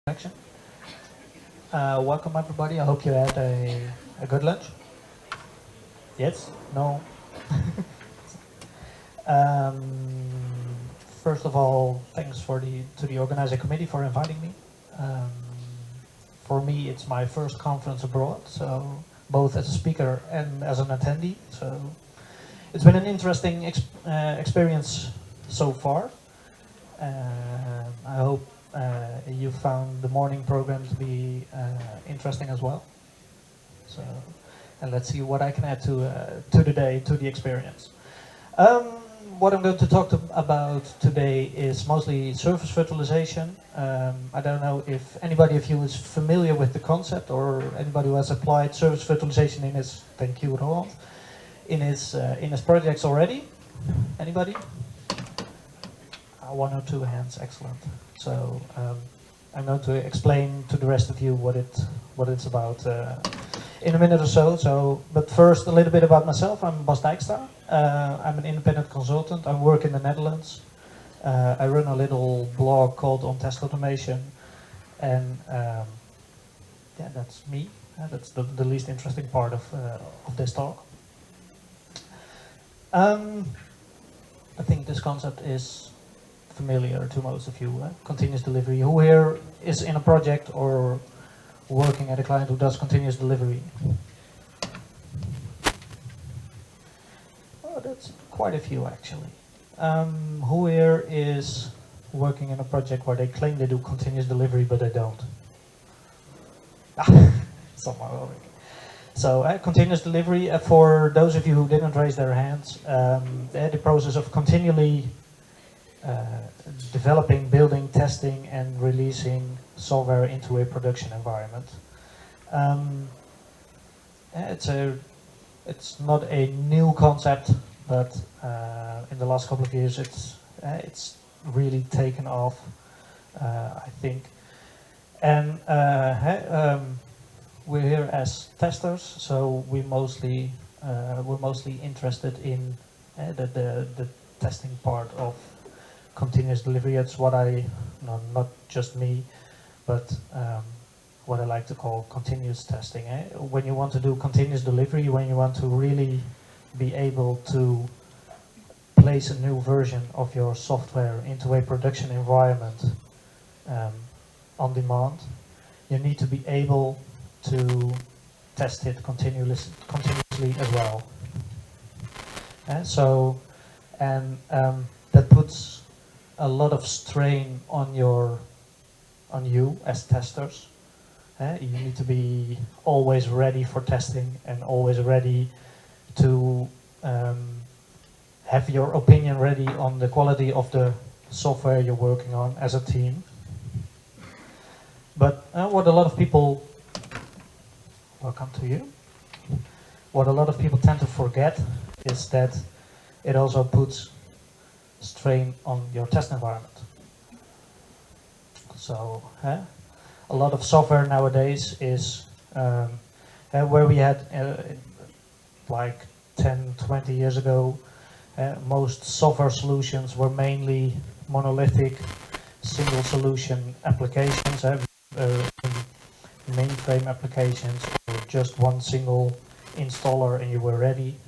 Action. Welcome everybody. I hope you had a good lunch. Yes? No? um, First of all, thanks to the organizing committee for inviting me. For me, it's my first conference abroad, so both as a speaker and as an attendee. So it's been an interesting experience so far. I hope you found the morning program to be interesting as well. So, and let's see what I can add to the day, to the experience. What I'm going to talk about today is mostly service virtualization. I don't know if anybody of you is familiar with the concept, or anybody who has applied service virtualization in his, thank you, Roland, in his projects already. Anybody? One or two hands, excellent. So I'm going to explain to the rest of you what it's about in a minute or so. But first, a little bit about myself. I'm Bas Dijkstra. I'm an independent consultant. I work in the Netherlands. I run a little blog called On Test Automation, and yeah, that's me. That's the least interesting part of this talk. I think this concept is familiar to most of you. Continuous delivery. Who here is in a project or working at a client who does continuous delivery? Oh, that's quite a few actually. Who here is working in a project where they claim they do continuous delivery but they don't? Somehow already. So continuous delivery, for those of you who didn't raise their hands, the process of continually developing, building, testing, and releasing software into a production environment. It's not a new concept, but in the last couple of years, it's really taken off, I think. And we're here as testers, so we're mostly interested in the testing part of continuous delivery. That's what not just me, but what I like to call continuous testing. When you want to do continuous delivery, when you want to really be able to place a new version of your software into a production environment on demand, you need to be able to test it continuously as well. That puts a lot of strain on you as testers. You need to be always ready for testing and always ready to have your opinion ready on the quality of the software you're working on as a team. But what a lot of people, welcome to you. What a lot of people tend to forget is that it also puts strain on your test environment. So a lot of software nowadays is where we had like 10, 20 years ago, most software solutions were mainly monolithic single solution applications, mainframe applications, or just one single installer and you were ready.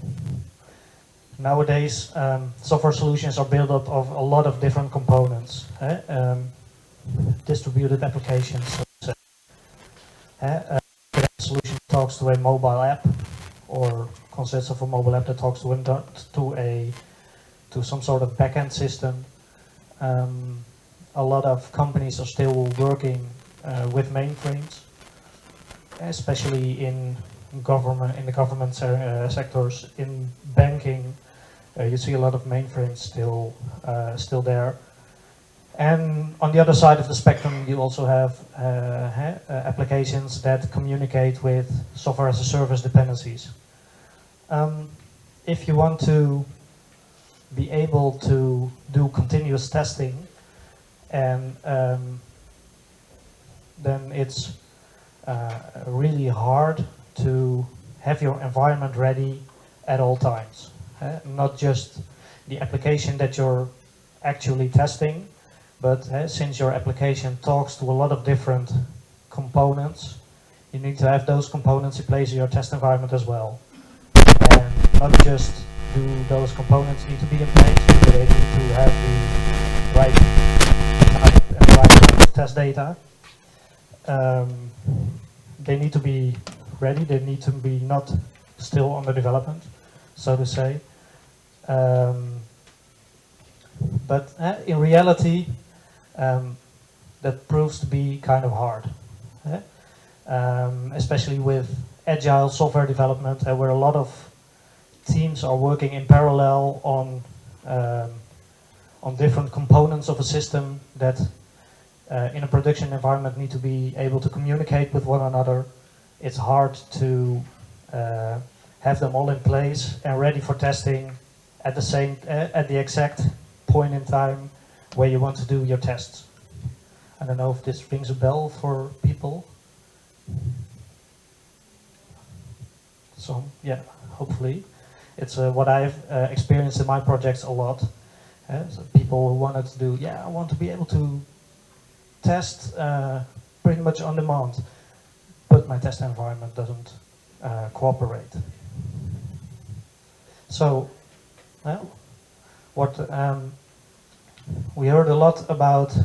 Nowadays, software solutions are built up of a lot of different components. Distributed applications. A solution talks to a mobile app, or consists of a mobile app that talks to some sort of backend system. A lot of companies are still working with mainframes, especially in the government sectors. In banking, you see a lot of mainframes still there. And on the other side of the spectrum, you also have applications that communicate with software as a service dependencies. If you want to be able to do continuous testing, and then it's really hard to have your environment ready at all times. Not just the application that you're actually testing, But since your application talks to a lot of different components, you need to have those components in place in your test environment as well. And not just do those components need to be in place, but they need to have the right type and the right type of test data. They need to be ready, they need to be not still under development, so to say. But in reality, that proves to be kind of hard. Especially with agile software development, where a lot of teams are working in parallel on different components of a system that in a production environment need to be able to communicate with one another. It's hard to have them all in place and ready for testing at the exact point in time where you want to do your tests. I don't know if this rings a bell for people. So yeah, hopefully. It's what I've experienced in my projects a lot. So people who wanted to do, I want to be able to test pretty much on demand, but my test environment doesn't cooperate. So, we heard a lot about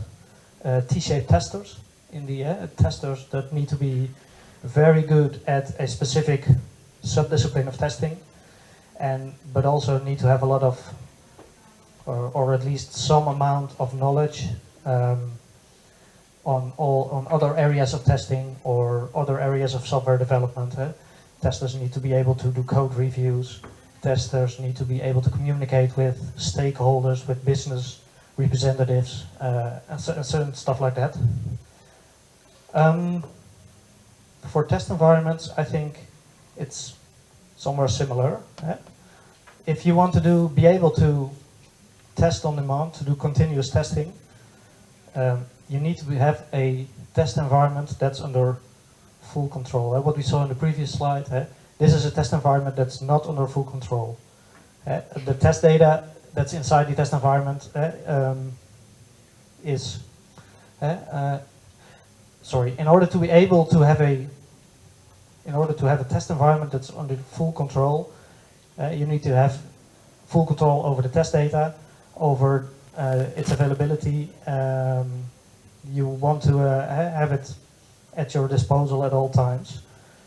T-shaped testers, in the testers that need to be very good at a specific subdiscipline of testing, but also need to have a lot of, or at least some amount of knowledge on other areas of testing or other areas of software development. Testers need to be able to do code reviews. Testers need to be able to communicate with stakeholders, with business representatives, and certain stuff like that. For test environments, I think it's somewhere similar. If you want to be able to test on demand, to do continuous testing, you need to have a test environment that's under full control. What we saw in the previous slide, this is a test environment that's not under full control. The test data that's inside the test environment in order to be able to have a test environment that's under full control, you need to have full control over the test data, over its availability. You want to have it at your disposal at all times.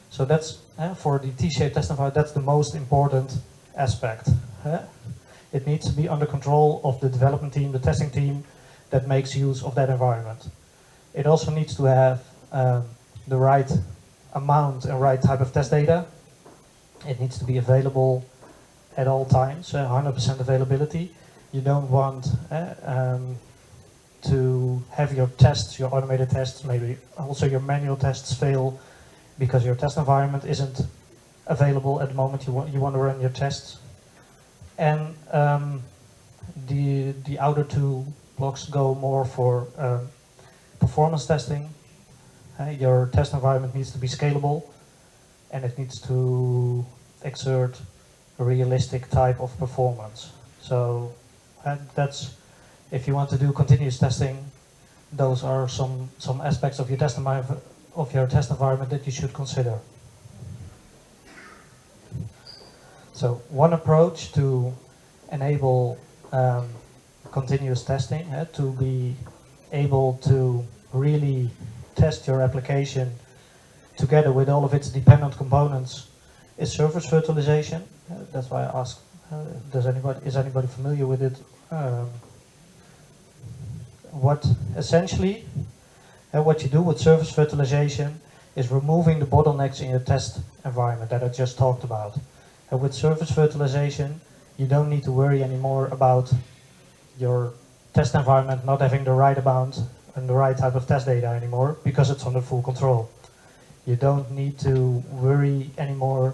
So that's for the T-shaped test environment, that's the most important aspect. It needs to be under control of the development team, the testing team that makes use of that environment. It also needs to have the right amount and right type of test data. It needs to be available at all times, 100% availability. You don't want to have your tests, your automated tests, maybe also your manual tests fail because your test environment isn't available at the moment you want to run your tests. And the outer two blocks go more for performance testing. Your test environment needs to be scalable, and it needs to exert a realistic type of performance. So that's, if you want to do continuous testing, those are some aspects of your test environment that you should consider. So one approach to enable continuous testing, to be able to really test your application together with all of its dependent components, is service virtualization. That's why I asked, is anybody familiar with it? What you do with service virtualization is removing the bottlenecks in your test environment that I just talked about. And with service virtualization, you don't need to worry anymore about your test environment not having the right amount and the right type of test data anymore, because it's under full control. You don't need to worry anymore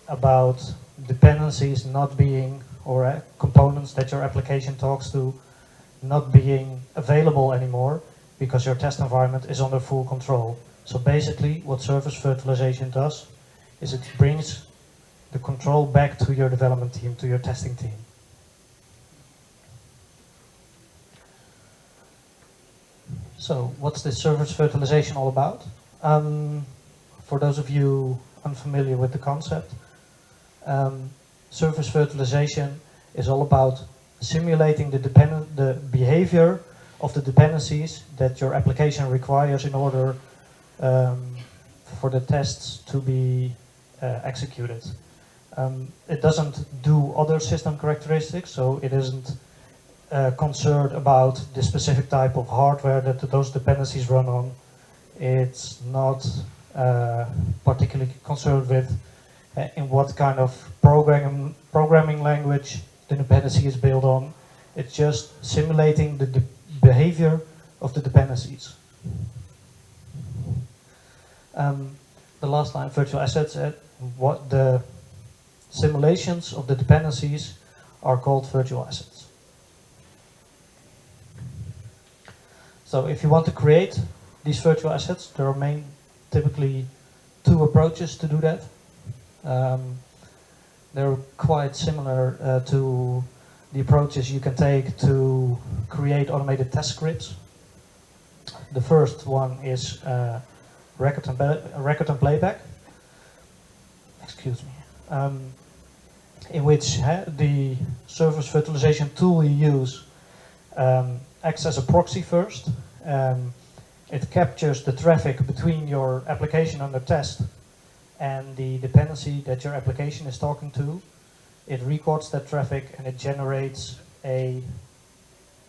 about dependencies not being, or components that your application talks to not being available anymore, because your test environment is under full control. So basically what service virtualization does is it brings the control back to your development team, to your testing team. So what's this service virtualization all about? For those of you unfamiliar with the concept, service virtualization is all about simulating the behavior of the dependencies that your application requires in order for the tests to be executed. It doesn't do other system characteristics, so it isn't concerned about the specific type of hardware that those dependencies run on. It's not particularly concerned with in what kind of programming language the dependency is built on. It's just simulating the behavior of the dependencies. The last line, virtual assets, what the simulations of the dependencies are called virtual assets. So if you want to create these virtual assets, there are typically two approaches to do that. They're quite similar to the approaches you can take to create automated test scripts. The first one is record and playback. Excuse me. In which the service virtualization tool you use acts as a proxy first. It captures the traffic between your application under test and the dependency that your application is talking to. It records that traffic and it generates a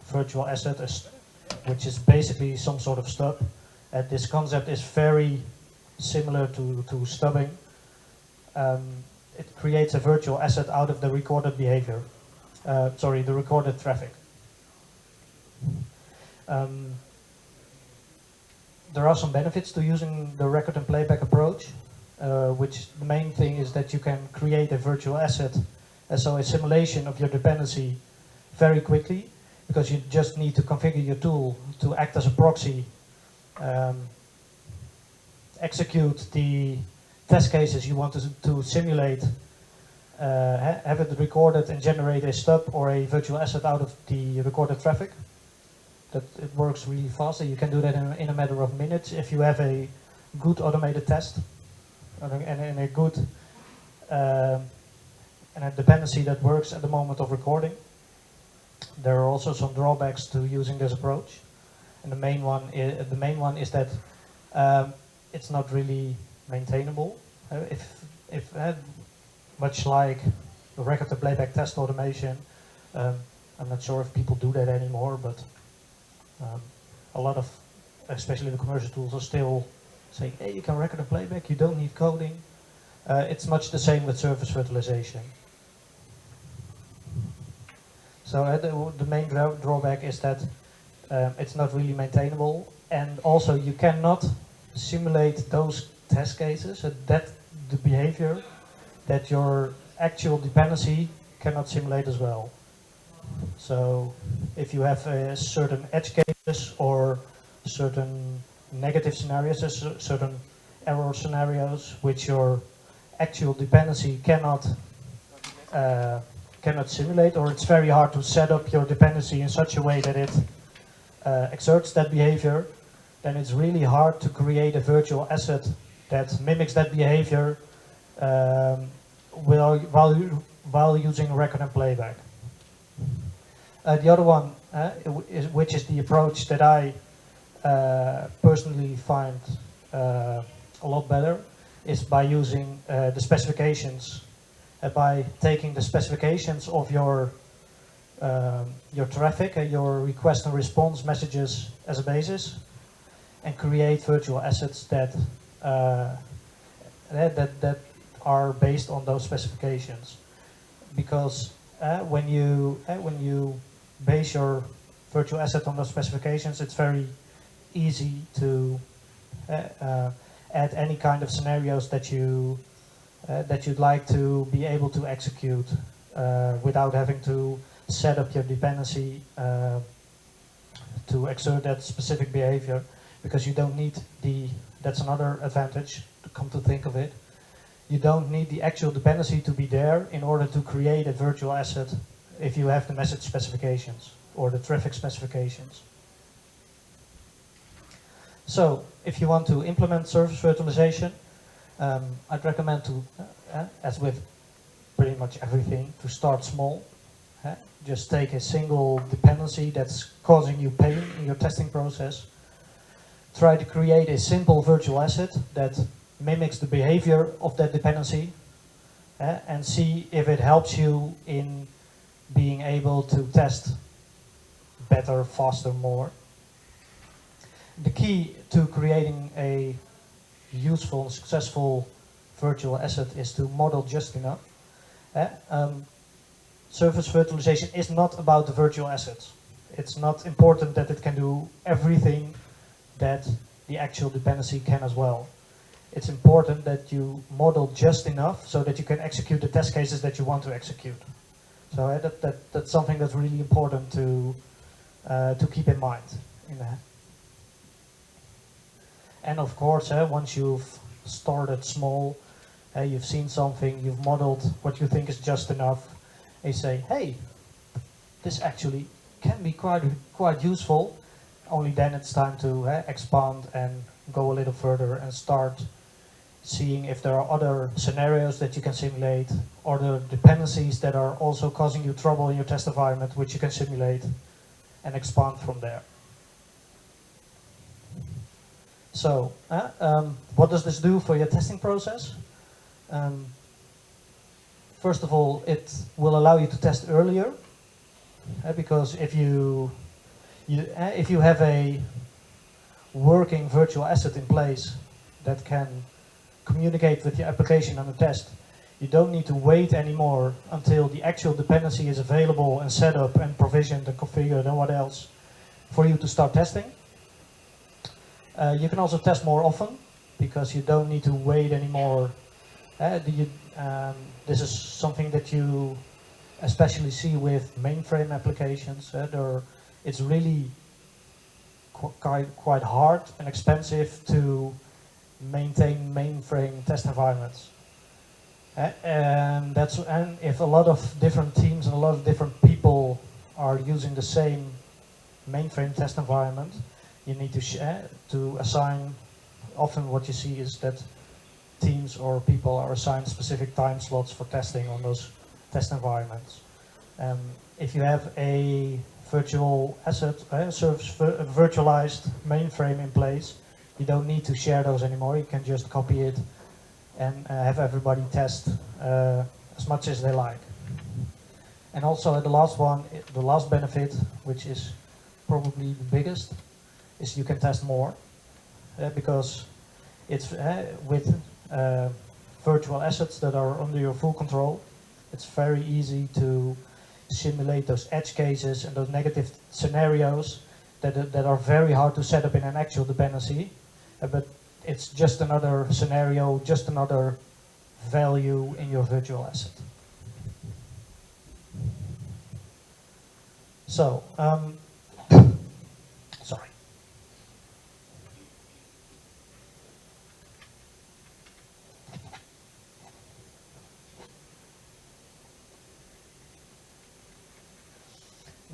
virtual asset, which is basically some sort of stub. This concept is very similar to stubbing. It creates a virtual asset out of the recorded behavior. The recorded traffic. There are some benefits to using the record and playback approach, which the main thing is that you can create a virtual asset, so a simulation of your dependency very quickly, because you just need to configure your tool to act as a proxy, execute the test cases you want to simulate, have it recorded and generate a stub or a virtual asset out of the recorded traffic. That it works really fast. You can do that in a matter of minutes if you have a good automated test and a good and a dependency that works at the moment of recording. There are also some drawbacks to using this approach, and the main one is that it's not really maintainable. Much like the record and playback test automation, I'm not sure if people do that anymore, but a lot of, especially the commercial tools, are still saying, hey, you can record and playback, you don't need coding. It's much the same with service virtualization. So the main drawback is that it's not really maintainable, and also you cannot simulate those test cases, that the behavior that your actual dependency cannot simulate as well. So if you have certain edge cases or certain negative scenarios, certain error scenarios which your actual dependency cannot simulate, or it's very hard to set up your dependency in such a way that it exerts that behavior, then it's really hard to create a virtual asset that mimics that behavior while using record and playback. The other one, which is the approach that I personally find a lot better, is by using the specifications, by taking the specifications of your traffic, your request and response messages as a basis, and create virtual assets that are based on those specifications. Because when you base your virtual asset on those specifications, it's very easy to add any kind of scenarios that you'd like to be able to execute without having to set up your dependency to exert that specific behavior, because you don't need that's another advantage, to come to think of it. You don't need the actual dependency to be there in order to create a virtual asset if you have the message specifications or the traffic specifications. So if you want to implement service virtualization, I'd recommend to, as with pretty much everything, to start small. Just take a single dependency that's causing you pain in your testing process. Try to create a simple virtual asset that mimics the behavior of that dependency, and see if it helps you in being able to test better, faster, more. The key to creating a useful and successful virtual asset is to model just enough. Service virtualization is not about the virtual assets. It's not important that it can do everything that the actual dependency can as well. It's important that you model just enough so that you can execute the test cases that you want to execute. So that's something that's really important to keep in mind. And of course, once you've started small, you've seen something, you've modeled what you think is just enough, and you say, hey, this actually can be quite useful. Only then it's time to expand and go a little further and start seeing if there are other scenarios that you can simulate, or the dependencies that are also causing you trouble in your test environment, which you can simulate and expand from there. So, what does this do for your testing process? First of all, it will allow you to test earlier, because if you have a working virtual asset in place that can communicate with your application on the test, you don't need to wait anymore until the actual dependency is available and set up and provisioned and configured and what else for you to start testing. You can also test more often because you don't need to wait anymore. This is something that you especially see with mainframe applications. It's really quite hard and expensive to maintain mainframe test environments. And if a lot of different teams and a lot of different people are using the same mainframe test environment, you need to assign. Often what you see is that teams or people are assigned specific time slots for testing on those test environments. If you have a virtual asset, virtualized mainframe in place, you don't need to share those anymore. You can just copy it and have everybody test as much as they like. And also the last benefit, which is probably the biggest, is you can test more, because it's with virtual assets that are under your full control. It's very easy to simulate those edge cases and those negative scenarios that are very hard to set up in an actual dependency, but it's just another scenario, just another value in your virtual asset. So, sorry.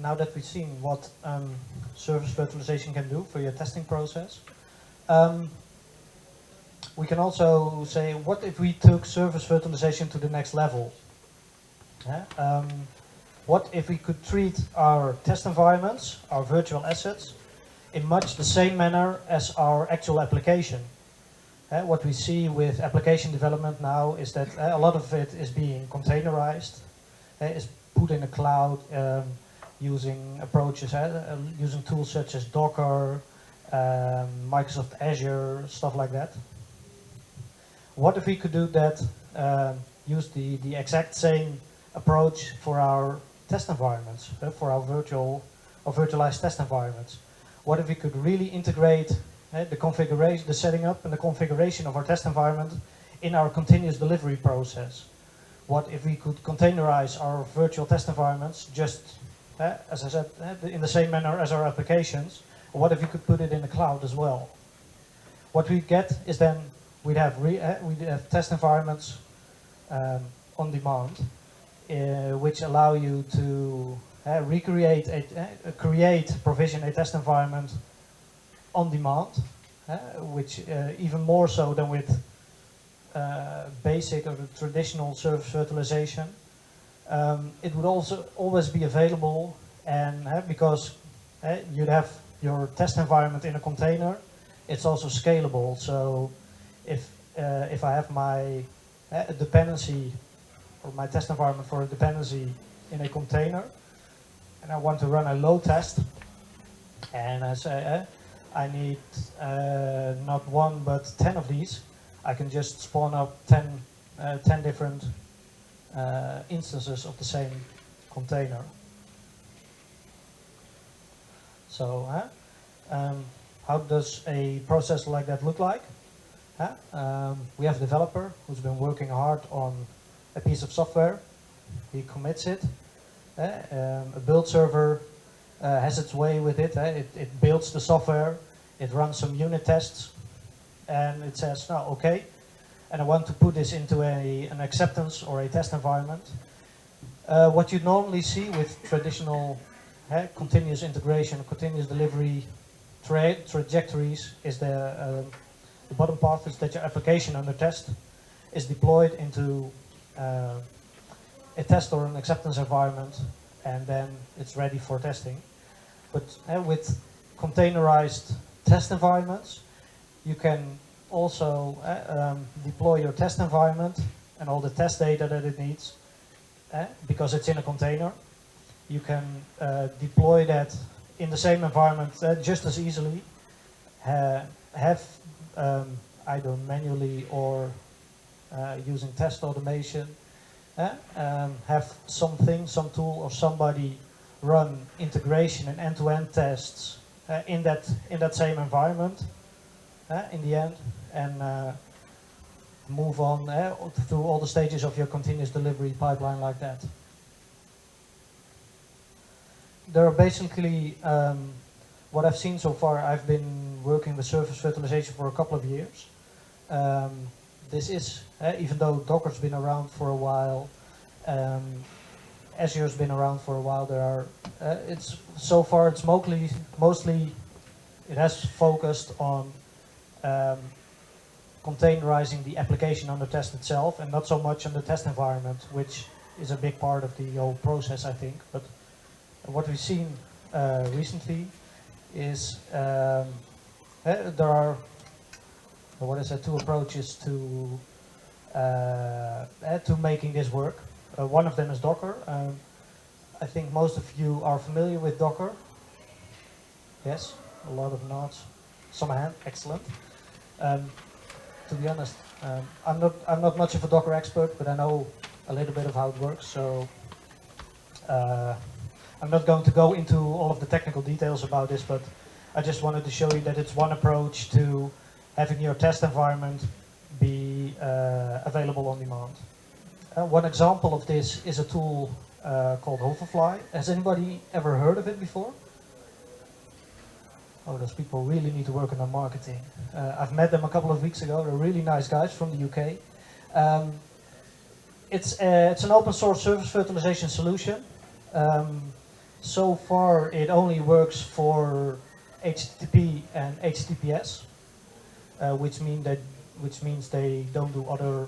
Now that we've seen what service virtualization can do for your testing process, we can also say, what if we took service virtualization to the next level? What if we could treat our test environments, our virtual assets, in much the same manner as our actual application? What we see with application development now is that a lot of it is being containerized, is put in the cloud, using approaches, using tools such as Docker, Microsoft Azure, stuff like that. What if we could do that, use the exact same approach for our test environments, for our virtualized test environments? What if we could really integrate the configuration, the setting up and the configuration of our test environment in our continuous delivery process? What if we could containerize our virtual test environments just, as I said, in the same manner as our applications? What if we could put it in the cloud as well? What we get is then we'd have test environments on demand, which allow you to provision a test environment on demand, which even more so than with basic or the traditional service virtualization. It would also always be available, and because you'd have your test environment in a container, it's also scalable. So if I have my dependency or my test environment for a dependency in a container, and I want to run a load test, and I say I need not one but 10 of these, I can just spawn up 10 different instances of the same container. So how does a process like that look like? We have a developer who's been working hard on a piece of software. He commits it. A build server has its way with it. It builds the software. It runs some unit tests. And it says, no, okay, and I want to put this into an acceptance or a test environment. What you normally see with traditional continuous integration, continuous delivery trajectories is the bottom path is that your application under test is deployed into a test or an acceptance environment, and then it's ready for testing. But with containerized test environments, you can also deploy your test environment and all the test data that it needs, because it's in a container. You can deploy that in the same environment just as easily, have either manually or using test automation, have some tool or somebody run integration and end-to-end tests in that same environment in the end, and move on through all the stages of your continuous delivery pipeline like that. There are basically, what I've seen so far, I've been working with service virtualization for a couple of years. This is, even though Docker's been around for a while, Azure's been around for a while, there are, so far it's mostly, it has focused on containerizing the application under test itself, and not so much on the test environment, which is a big part of the whole process, I think. But what we've seen recently is there are two approaches to making this work. One of them is Docker. I think most of you are familiar with Docker. Yes, a lot of nods. Some hand, excellent. To be honest, I'm not much of a Docker expert, but I know a little bit of how it works. So I'm not going to go into all of the technical details about this, but I just wanted to show you that it's one approach to having your test environment be available on demand. One example of this is a tool called Hoverfly. Has anybody ever heard of it before? Oh, those people really need to work on their marketing. I've met them a couple of weeks ago. They're really nice guys from the UK. It's an open source service virtualization solution. So far, it only works for HTTP and HTTPS, which means they don't do other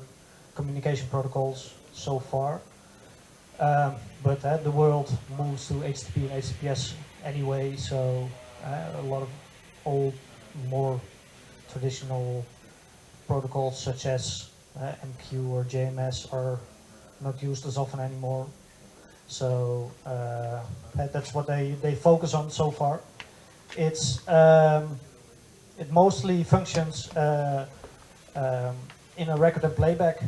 communication protocols so far. But the world moves to HTTP and HTTPS anyway, so a lot of old, more traditional protocols such as MQ or JMS are not used as often anymore. So that's what they focus on so far. It mostly functions in a record and playback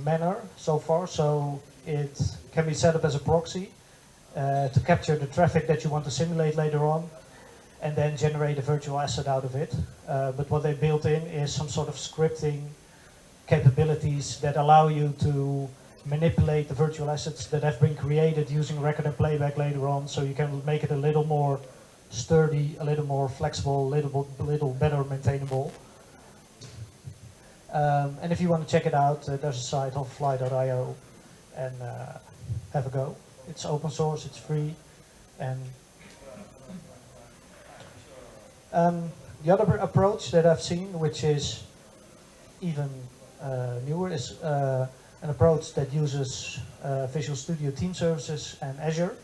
manner so far. So it can be set up as a proxy to capture the traffic that you want to simulate later on, and then generate a virtual asset out of it. But what they built in is some sort of scripting capabilities that allow you to manipulate the virtual assets that have been created using record and playback later on, so you can make it a little more sturdy, a little more flexible, a little better maintainable. And if you want to check it out, there's a site, hoverfly.io, and have a go. It's open source, it's free, and The other approach that I've seen, which is even newer, is an approach that uses Visual Studio Team Services and Azure.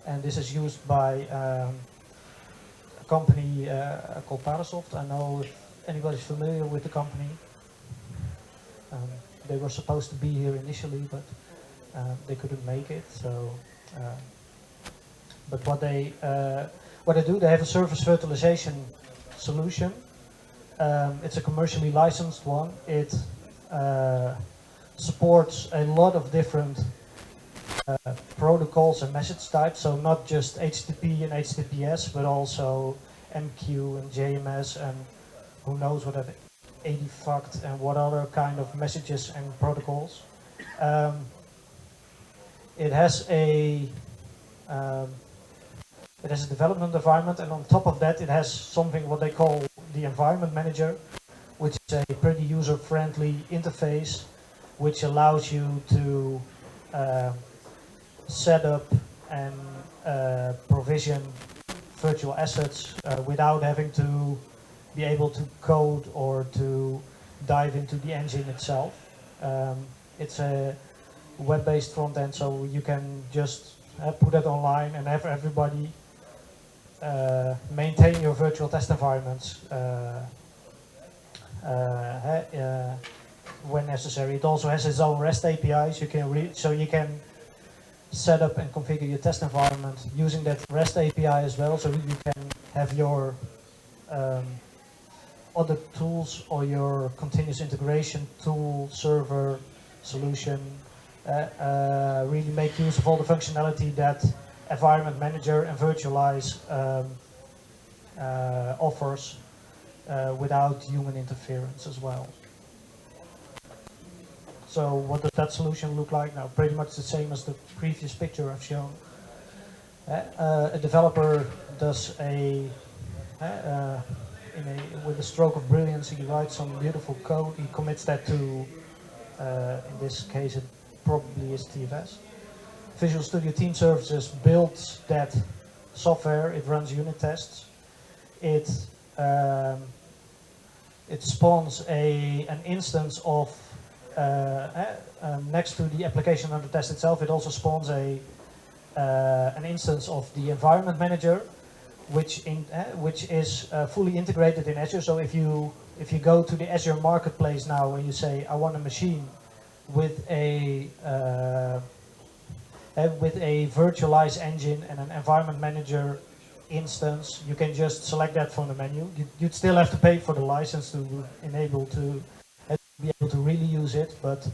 And this is used by a company called Parasoft. I know if anybody's familiar with the company. They were supposed to be here initially, but they couldn't make it. So, but what they do, they have a service virtualization solution. It's a commercially licensed one. It supports a lot of different protocols and message types, so not just HTTP and HTTPS, but also MQ and JMS and who knows what 80fuct and what other kind of messages and protocols. It has a development environment, and on top of that, it has something what they call the environment manager, which is a pretty user-friendly interface, which allows you to set up and provision virtual assets without having to be able to code or to dive into the engine itself. It's a web-based front end, so you can just put it online and have everybody maintain your virtual test environments when necessary. It also has its own REST APIs. You can so you can set up and configure your test environment using that REST API as well, so you can have your other tools or your continuous integration tool, server, solution, really make use of all the functionality that Environment Manager and Virtualize offers without human interference as well. So what does that solution look like? Now, pretty much the same as the previous picture I've shown. A developer does with a stroke of brilliance, he writes some beautiful code. He commits that to, in this case, it probably is TFS. Visual Studio Team Services builds that software. It runs unit tests. It spawns an instance of next to the application under test itself. It also spawns an instance of the environment manager, which is fully integrated in Azure. So if you go to the Azure Marketplace now and you say I want a machine with a virtualized engine and an environment manager instance, you can just select that from the menu. You'd still have to pay for the license to be able to really use it, but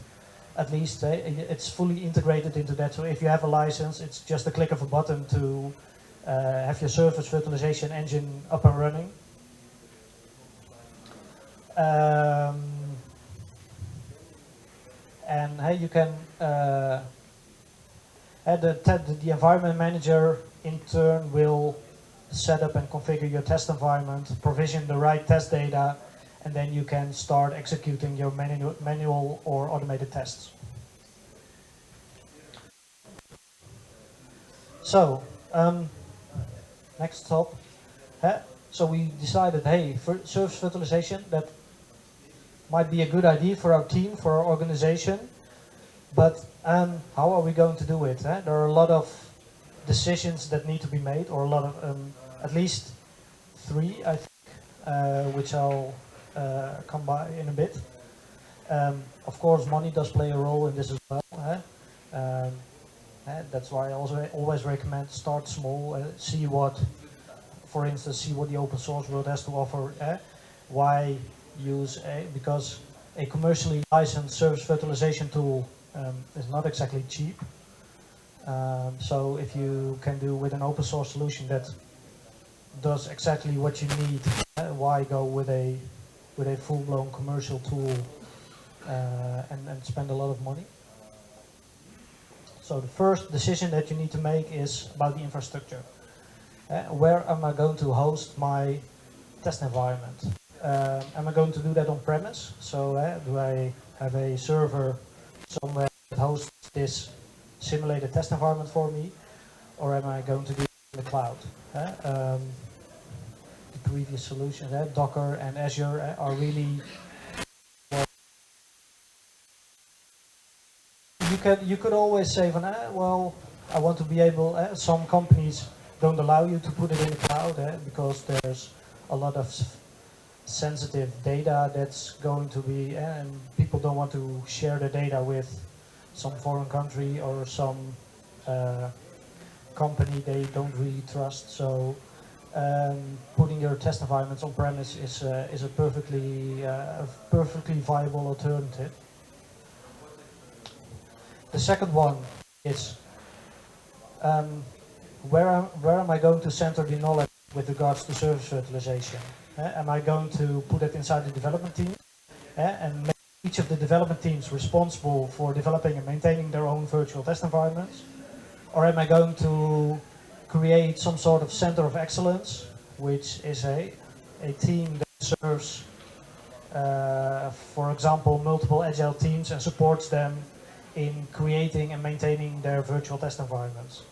at least it's fully integrated into that. So if you have a license, it's just a click of a button to have your service virtualization engine up and running. And you can the environment manager in turn will set up and configure your test environment, provision the right test data, and then you can start executing your manual or automated tests. So, next stop. So we decided, hey, for service virtualization, that might be a good idea for our team, for our organization, but how are we going to do it? There are a lot of decisions that need to be made, or a lot of, at least 3, I think, which I'll come by in a bit. Of course, money does play a role in this as well. That's why I also always recommend start small, see what, for instance, see what the open source world has to offer. Why use because a commercially licensed service virtualization tool is not exactly cheap. So if you can do with an open source solution that does exactly what you need, why go with a full-blown commercial tool and spend a lot of money? So the first decision that you need to make is about the infrastructure. Where am I going to host my test environment? Am I going to do that on premise? So do I have a server somewhere that hosts this simulated test environment for me? Or am I going to do it in the cloud? previous solutions. Docker and Azure are really. You could always say, well, I want to be able. Some companies don't allow you to put it in the cloud because there's a lot of sensitive data that's going to be, and people don't want to share the data with some foreign country or some company they don't really trust. So putting your test environments on premise is a perfectly viable alternative. The second one is where am I going to center the knowledge with regards to service virtualization? Am I going to put it inside the development team and make each of the development teams responsible for developing and maintaining their own virtual test environments? Or am I going to create some sort of center of excellence, which is a team that serves, for example, multiple agile teams and supports them in creating and maintaining their virtual test environments?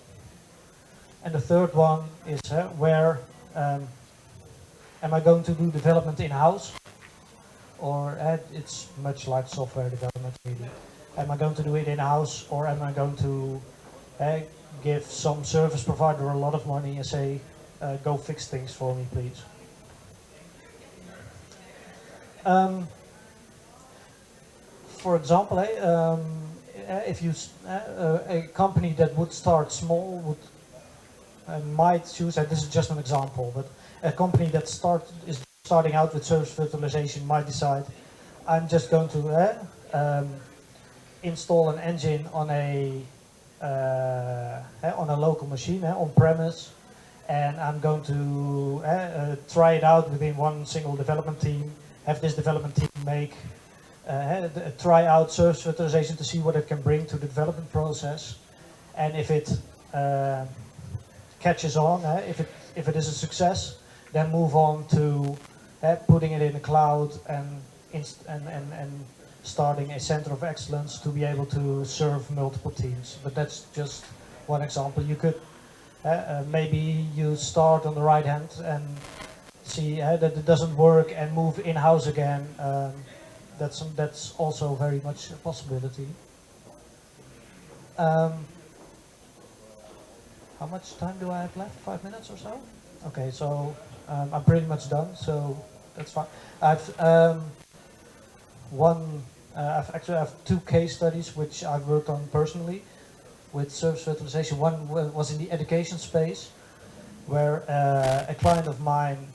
And the third one is where am I going to do development in-house? Or it's much like software development really. Am I going to do it in-house, or am I going to give some service provider a lot of money and say, go fix things for me, please? For example, if you a company that would start small would might choose, and this is just an example, but a company that is starting out with service virtualization might decide, I'm just going to install an engine on a local machine on premise, and I'm going to try it out within one single development team. Have this development team make try out service virtualization to see what it can bring to the development process, and if it catches on, if it is a success, then move on to putting it in the cloud and starting a center of excellence to be able to serve multiple teams. But that's just one example. You could maybe you start on the right hand and see that it doesn't work and move in-house again. That's also very much a possibility. How much time do I have left? 5 minutes or so? Okay, so I'm pretty much done, so that's fine. I've actually have two case studies which I've worked on personally with service virtualization. One was in the education space, where a client of mine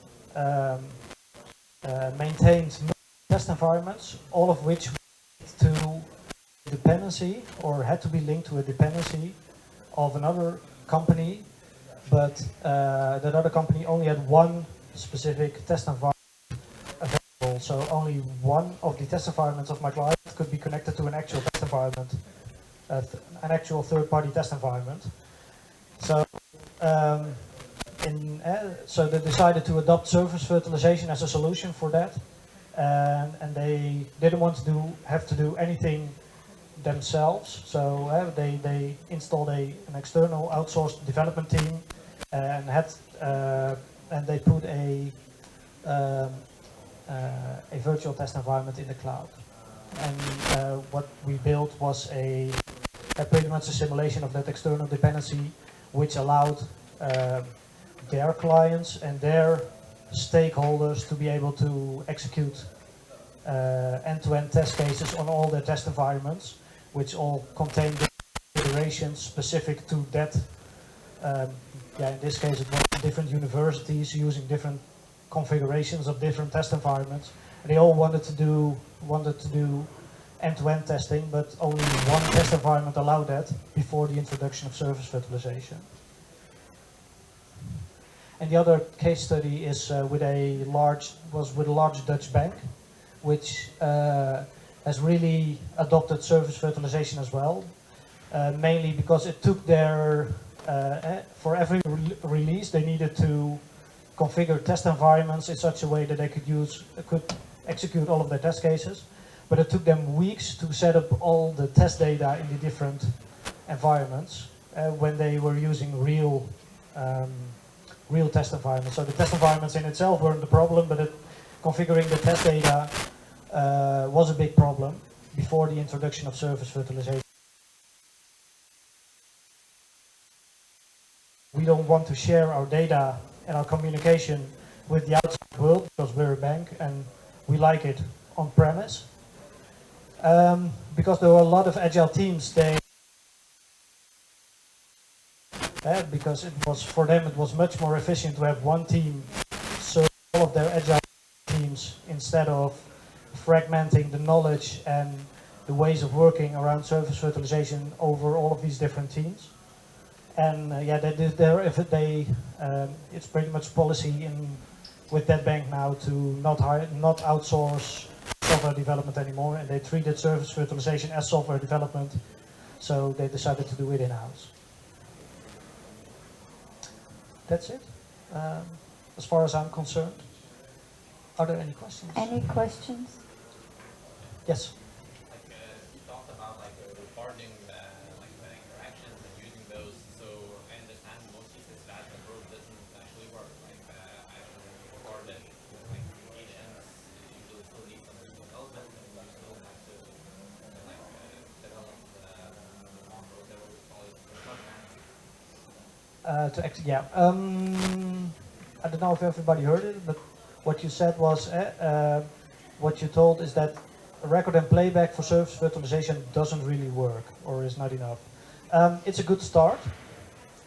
maintained test environments, all of which to dependency or had to be linked to a dependency of another company, but that other company only had one specific test environment available, so only one of the test environments of my client could be connected to an actual test environment, an actual third-party test environment. So so they decided to adopt service virtualization as a solution for that, and they didn't want to have to do anything themselves. So they installed an external outsourced development team and they put a virtual test environment in the cloud. And what we built was pretty much a simulation of that external dependency, which allowed their clients and their stakeholders to be able to execute end-to-end test cases on all their test environments, which all contain configurations specific to that. In this case, it was different universities using different configurations of different test environments. And they all wanted to do end-to-end testing, but only one test environment allowed that before the introduction of service virtualization. And the other case study is with a large Dutch bank, which has really adopted service virtualization as well, mainly because it took their for every release they needed to configure test environments in such a way that they could execute all of their test cases, but it took them weeks to set up all the test data in the different environments when they were using real real test environments. So the test environments in itself weren't the problem, but configuring the test data was a big problem before the introduction of service virtualization. We don't want to share our data and our communication with the outside world because we're a bank and we like it on premise. Because there were a lot of agile teams, because it was for them it was much more efficient to have one team serve all of their agile teams instead of fragmenting the knowledge and the ways of working around service virtualization over all of these different teams. And it's pretty much policy with that bank now to not outsource software development anymore, and they treated service virtualization as software development, so they decided to do it in-house. That's it, as far as I'm concerned. Are there any questions? Any questions? Yes. You talked about recording the interactions and using those. So I understand in most cases that approach doesn't actually work. Actually recorded communications, you usually still need some development, and you still have to develop the model, whatever we call it, I don't know if everybody heard it, but what you said was, what you told is that record and playback for service virtualization doesn't really work, or is not enough. It's a good start,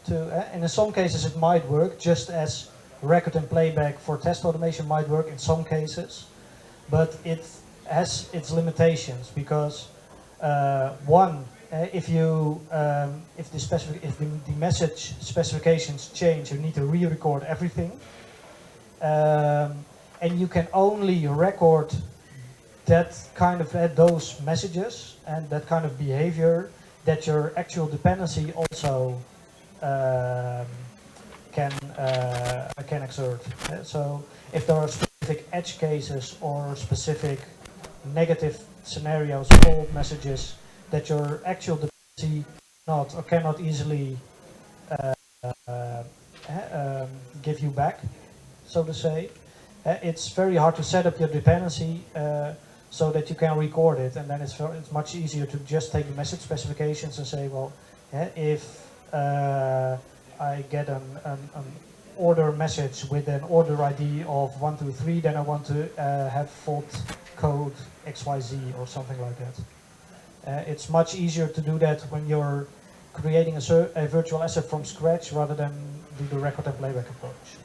and in some cases it might work, just as record and playback for test automation might work in some cases, but it has its limitations, because one, if the message specifications change, you need to re-record everything, and you can only record that kind of those messages and that kind of behavior that your actual dependency also can exert. So if there are specific edge cases or specific negative scenarios, fault messages that your actual dependency cannot easily give you back, so to say, it's very hard to set up your dependency so that you can record it, and then it's much easier to just take the message specifications and say, well, if I get an order message with an order ID of 123, then I want to have fault code XYZ or something like that. It's much easier to do that when you're creating a virtual asset from scratch rather than do the record and playback approach.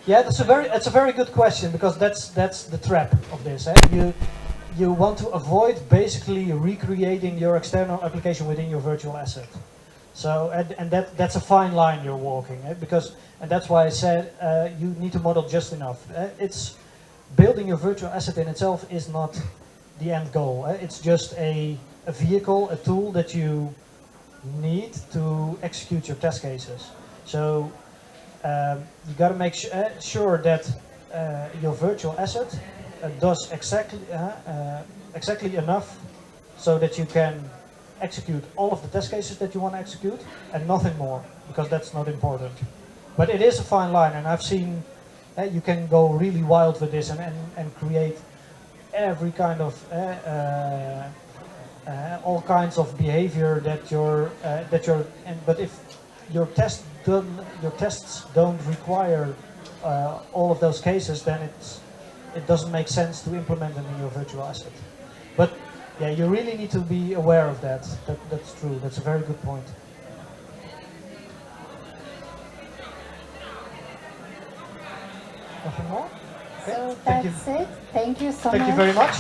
Yeah, that's a very good question, because that's the trap of this. You want to avoid basically recreating your external application within your virtual asset. So and that's a fine line you're walking, and that's why I said you need to model just enough. It's building your virtual asset in itself is not the end goal. It's just a vehicle, a tool that you need to execute your test cases. So you got to make sure that your virtual asset does exactly enough so that you can execute all of the test cases that you want to execute and nothing more, because that's not important. But it is a fine line, and I've seen you can go really wild with this and create every kind of all kinds of behavior but if your tests don't require all of those cases, then it doesn't make sense to implement them in your virtual asset. But yeah, you really need to be aware of that. That's true. That's a very good point. Nothing more? Okay. So that's it. Thank you so much. Thank you very much.